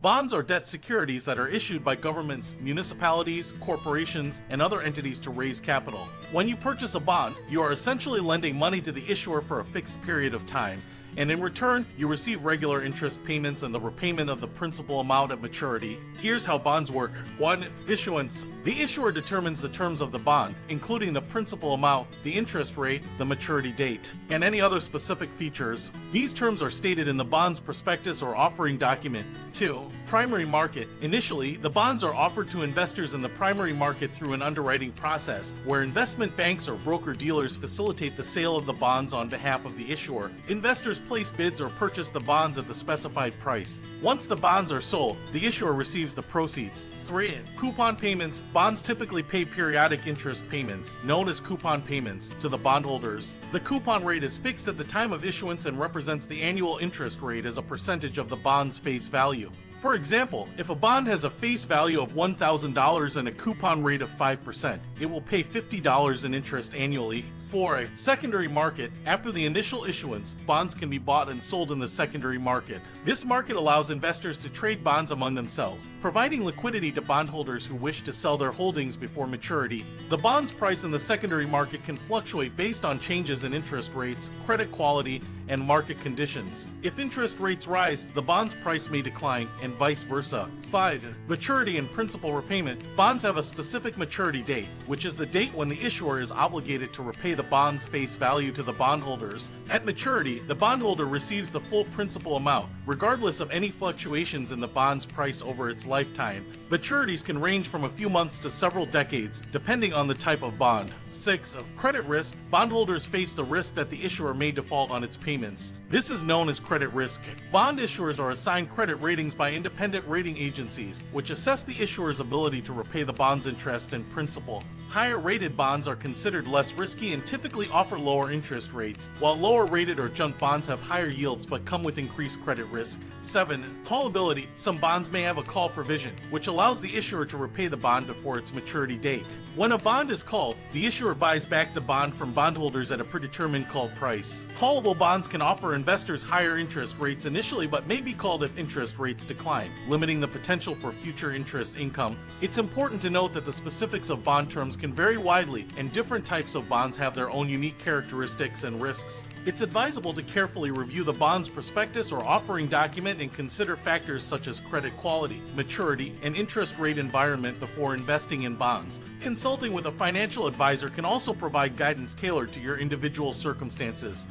Bonds are debt securities that are issued by governments, municipalities, corporations, and other entities to raise capital. When you purchase a bond, you are essentially lending money to the issuer for a fixed period of time, and in return, you receive regular interest payments and the repayment of the principal amount at maturity. Here's how bonds work. 1. Issuance. The issuer determines the terms of the bond, including the principal amount, the interest rate, the maturity date, and any other specific features. These terms are stated in the bond's prospectus or offering document. 2. Primary market. Initially, the bonds are offered to investors in the primary market through an underwriting process, where investment banks or broker-dealers facilitate the sale of the bonds on behalf of the issuer. Investors place bids or purchase the bonds at the specified price. Once the bonds are sold, the issuer receives the proceeds. 3. Coupon payments. Bonds typically pay periodic interest payments, known as coupon payments, to the bondholders. The coupon rate is fixed at the time of issuance and represents the annual interest rate as a percentage of the bond's face value. For example, if a bond has a face value of $1,000 and a coupon rate of 5%, it will pay $50 in interest annually. 4. Secondary market. After the initial issuance, bonds can be bought and sold in the secondary market. This market allows investors to trade bonds among themselves, providing liquidity to bondholders who wish to sell their holdings before maturity. The bond's price in the secondary market can fluctuate based on changes in interest rates, credit quality, and market conditions. If interest rates rise, the bond's price may decline, and vice versa. 5. Maturity and principal repayment. Bonds have a specific maturity date, which is the date when the issuer is obligated to repay the bond's face value to the bondholders. At maturity, the bondholder receives the full principal amount, regardless of any fluctuations in the bond's price over its lifetime. Maturities can range from a few months to several decades, depending on the type of bond. 6. Credit risk. Bondholders face the risk that the issuer may default on its payments. This is known as credit risk. Bond issuers are assigned credit ratings by independent rating agencies, which assess the issuer's ability to repay the bond's interest and principal. Higher rated bonds are considered less risky and typically offer lower interest rates, while lower rated or junk bonds have higher yields but come with increased credit risk. 7. Callability. Some bonds may have a call provision, which allows the issuer to repay the bond before its maturity date. When a bond is called, the issuer buys back the bond from bondholders at a predetermined call price. Callable bonds can offer investors higher interest rates initially but may be called if interest rates decline, limiting the potential for future interest income. It's important to note that the specifics of bond terms can vary widely, and different types of bonds have their own unique characteristics and risks. It's advisable to carefully review the bond's prospectus or offering document and consider factors such as credit quality, maturity, and interest rate environment before investing in bonds. Consulting with a financial advisor can also provide guidance tailored to your individual circumstances.